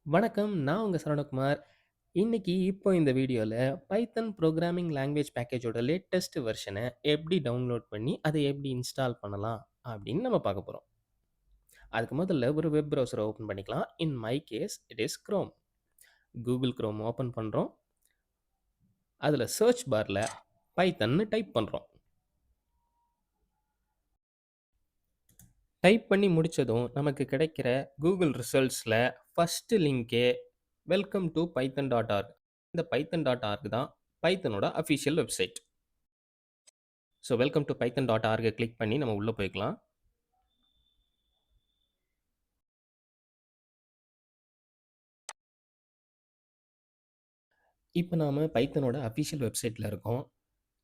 வணக்கம். நான் உங்க சரவணகுமார். இப்போ இந்த வீடியோல பைத்தன் புரோகிராமிங் லாங்குவேஜ் பேக்கேஜோட லேட்டஸ்ட் வெர்ஷன எப்படி டவுன்லோட் பண்ணி, அத எப்படி இன்ஸ்டால் பண்ணலாம் அப்படின்னு நம்ம பார்க்க போறோம். அதுக்கு முதல்ல ஒரு வெப் பிரவுசர ஓப்பன் பண்ணிக்கலாம். In my case it is Chrome. Google Chrome open பண்றோம். அதுல சர்ச் பார்ல பைத்தன்னு டைப் பண்றோம். டைப் பண்ணி முடிச்சதும் நமக்கு கிடைக்கிற Google ரிசல்ட்ஸ்ல ஃபர்ஸ்ட் லிங்கே வெல்கம் டூ python.org. இந்த python.org தான் பைத்தனோட official website. So welcome to python.org click பண்ணி நம்ம உள்ள போய்க்கலாம். இப்போ நாம பைத்தனோட அஃபிஷியல் வெப்சைட்ல இருக்கோம்.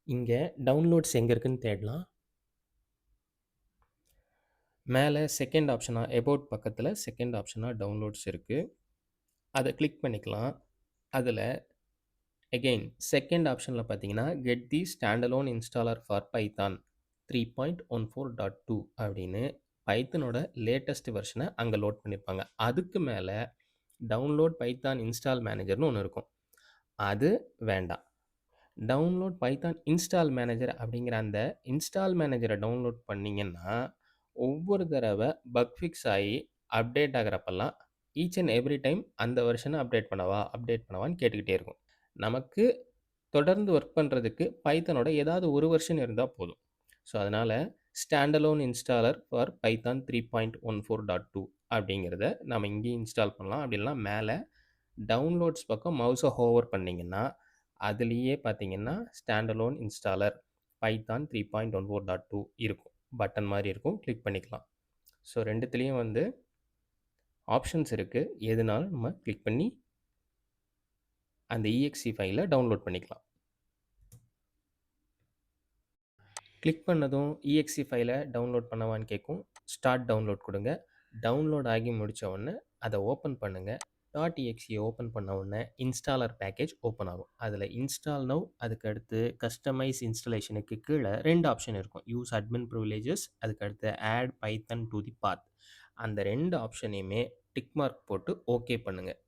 இங்க டவுன்லோட்ஸ் எங்க இருக்குன்னு தேடலாம். மேல செகண்ட் ஆப்ஷனா அபவுட் பக்கத்துல செகண்ட் ஆப்ஷனா டவுன்லோட்ஸ் இருக்கு. அத கிளிக் பண்ணிக்கலாம். அதுல அகைன் செகண்ட் ஆப்ஷன்ல பார்த்தீங்கன்னா, get the standalone installer for Python 3.14.2 அப்படின்னு பைத்தனோட லேட்டஸ்ட் வெர்ஷன அங்க லோட் பண்ணியிருப்பாங்க. அதுக்கு மேல டவுன்லோட் பைத்தான் இன்ஸ்டால் மேனேஜர்னு ஒண்ணு இருக்கும். அது வேண்டாம். டவுன்லோட் பைத்தான் இன்ஸ்டால் மேனேஜர் அப்படிங்கிற அந்த இன்ஸ்டால் மேனேஜரை டவுன்லோட் பண்ணீங்கன்னா, ஒவ்வொரு தடவை பக் ஃபிக்ஸ் ஆகி அப்டேட் ஆகுறப்பெல்லாம் ஈச் அண்ட் எவ்ரி டைம் அந்த வெர்ஷனை அப்டேட் பண்ணவான்னு கேட்டுக்கிட்டே இருக்கும். நமக்கு தொடர்ந்து ஒர்க் பண்ணுறதுக்கு பைத்தனோட ஏதாவது ஒரு வெர்ஷன் இருந்தால் போதும். ஸோ அதனால் ஸ்டாண்டலோன் இன்ஸ்டாலர் ஃபார் பைத்தான் 3.14.2 அப்படிங்கிறத நம்ம இங்கேயும் இன்ஸ்டால் பண்ணலாம். அப்படி இல்லைனா மேலே டவுன்லோட்ஸ் பக்கம் மவுஸை ஹோவர் பண்ணிங்கன்னா அதுலேயே பார்த்தீங்கன்னா ஸ்டாண்டலோன் இன்ஸ்டாலர் பைத்தான் 3.14.2 இருக்கும். பட்டன் மாதிரி இருக்கும், கிளிக் பண்ணிக்கலாம். ஸோ ரெண்டுத்துலேயும் வந்து ஆப்ஷன்ஸ் இருக்குது. எதுனாலும் நம்ம கிளிக் பண்ணி அந்த EXE ஃபைலை டவுன்லோட் பண்ணிக்கலாம். கிளிக் பண்ணதும் EXE ஃபைலை டவுன்லோட் பண்ணவான்னு கேட்கும். ஸ்டார்ட் டவுன்லோட் கொடுங்க. டவுன்லோட் ஆகி முடித்த உடனே அதை ஓப்பன் பண்ணுங்கள். .exe ஓப்பன் பண்ண உடனே இன்ஸ்டாலர் பேக்கேஜ் ஓப்பன் ஆகும். அதில் இன்ஸ்டால் நவ், அதுக்கு அடுத்து கஸ்டமைஸ் இன்ஸ்டலேஷனுக்கு கீழே 2 ஆப்ஷன் இருக்கும். யூஸ் அட்மின் ப்ரிவிலேஜஸ், அதுக்கு அடுத்து ஆட் பைத்தன் டு தி பாத். அந்த 2 ஆப்ஷனையுமே டிக் மார்க் போட்டு ஓகே பண்ணுங்கள்.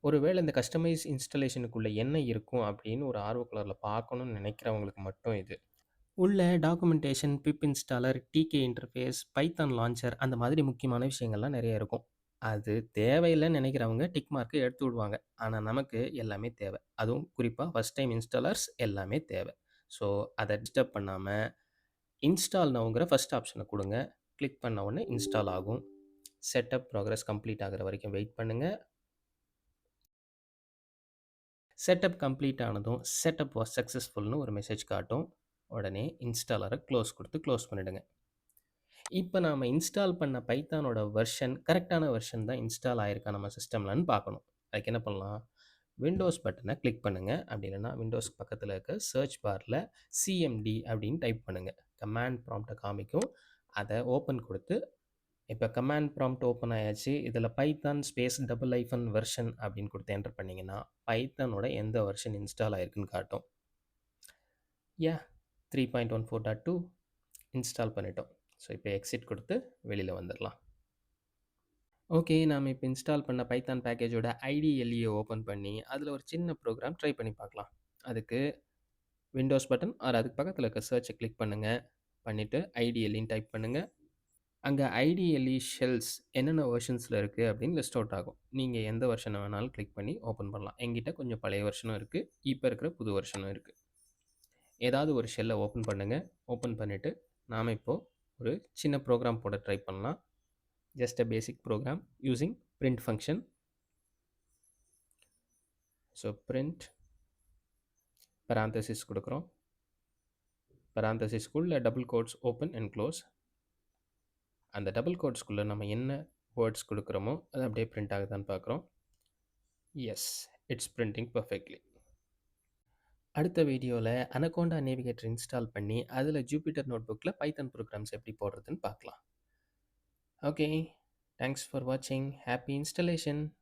ஒருவேளை இந்த கஸ்டமைஸ் இன்ஸ்டலேஷனுக்குள்ளே என்ன இருக்கும் அப்படின்னு ஒரு ஆர்வக்கலரில் பார்க்கணும்னு நினைக்கிறவங்களுக்கு மட்டும் இது. உள்ள documentation, pip installer, TK interface, Python launcher அந்த மாதிரி முக்கியமான விஷயங்கள்லாம் நிறைய இருக்கும். அது தேவையில்லைன்னு நினைக்கிறவங்க டிக் மார்க்கை எடுத்து விடுவாங்க. ஆனால் நமக்கு எல்லாமே தேவை. அதுவும் குறிப்பாக ஃபஸ்ட் டைம் இன்ஸ்டாலர்ஸ் எல்லாமே தேவை. ஸோ அதை டிஸ்டர்ப் பண்ணாமல் இன்ஸ்டால் நவுங்கிற ஃபஸ்ட் ஆப்ஷனை கொடுங்க. கிளிக் பண்ண உடனே இன்ஸ்டால் ஆகும். செட்டப் ப்ராக்ரஸ் கம்ப்ளீட் ஆகிற வரைக்கும் வெயிட் பண்ணுங்கள். செட்டப் கம்ப்ளீட் ஆனதும் செட்டப் வாஸ் சக்ஸஸ்ஃபுல்னு ஒரு மெசேஜ் காட்டும். உடனே இன்ஸ்டாலரை க்ளோஸ் கொடுத்து க்ளோஸ் பண்ணிவிடுங்க. இப்போ நாம் இன்ஸ்டால் பண்ண பைத்தானோட வெர்ஷன் கரெக்டான வெர்ஷன் தான் இன்ஸ்டால் ஆயிருக்கா நம்ம சிஸ்டம்லன்னு பார்க்கணும். அதுக்கு என்ன பண்ணலாம்? விண்டோஸ் பட்டனை கிளிக் பண்ணுங்கள். அப்படி இல்லைன்னா விண்டோஸ் பக்கத்தில் இருக்க சர்ச் பாரில் CMD அப்படின்னு டைப் பண்ணுங்கள். கமாண்ட் ப்ராம்ப்டை காமிக்கும். அதை ஓப்பன் கொடுத்து இப்போ கமாண்ட் ப்ராம்ப்ட் ஓப்பன் ஆயாச்சு. இதில் பைத்தான் ஸ்பேஸ் $- வெர்ஷன் அப்படின்னு கொடுத்து என்டர் பண்ணிங்கன்னா பைத்தானோட எந்த வெர்ஷன் இன்ஸ்டால் ஆயிருக்குன்னு காட்டும். 3.14.2 இன்ஸ்டால் பண்ணிட்டோம். ஸோ இப்போ எக்ஸிட் கொடுத்து வெளியில் வந்துடலாம். ஓகே, நாம் இப்போ இன்ஸ்டால் பண்ண பைத்தான் பேக்கேஜோட IDLE ஓப்பன் பண்ணி அதில் ஒரு சின்ன ப்ரோக்ராம் ட்ரை பண்ணி பார்க்கலாம். அதுக்கு விண்டோஸ் பட்டன் அதுக்கு பக்கத்தில் இருக்க சர்ச்சை கிளிக் பண்ணுங்கள். பண்ணிவிட்டு IDLEன்னு டைப் பண்ணுங்கள். அங்கே IDLE ஷெல்ஸ் என்னென்ன வெர்ஷன்ஸில் இருக்குது அப்படின்னு லிஸ்ட் அவுட் ஆகும். நீங்கள் எந்த வெர்ஷனை வேணாலும் கிளிக் பண்ணி ஓப்பன் பண்ணலாம். எங்கிட்ட கொஞ்சம் பழைய வெர்ஷனும் இருக்குது, இப்போ இருக்கிற புது வெர்ஷனும் இருக்குது. ஏதாவது ஒரு ஷெல்லை ஓப்பன் பண்ணுங்கள். ஓப்பன் பண்ணிவிட்டு நாம் இப்போது ஒரு சின்ன ப்ரோக்ராம் போட ட்ரை பண்ணலாம். Just a basic program using print function. So print parenthesis கொடுக்குறோம். parenthesisக்குள்ள double quotes open and close. அந்த டபுள் கோட்ஸ்க்குள்ளே நம்ம என்ன வேர்ட்ஸ் கொடுக்குறோமோ அது அப்படியே பிரிண்ட் ஆகுதான்னு பார்க்குறோம். Yes, it's printing perfectly. அடுத்த வீடியோவில் அனகோண்டா நேவிகேட்டர் இன்ஸ்டால் பண்ணி அதில் ஜூபிட்டர் நோட்புக்கில் பைத்தன் ப்ரோக்ராம்ஸ் எப்படி போடுறதுன்னு பார்க்கலாம். ஓகே, தேங்க்ஸ் ஃபார் வாட்சிங். Happy installation.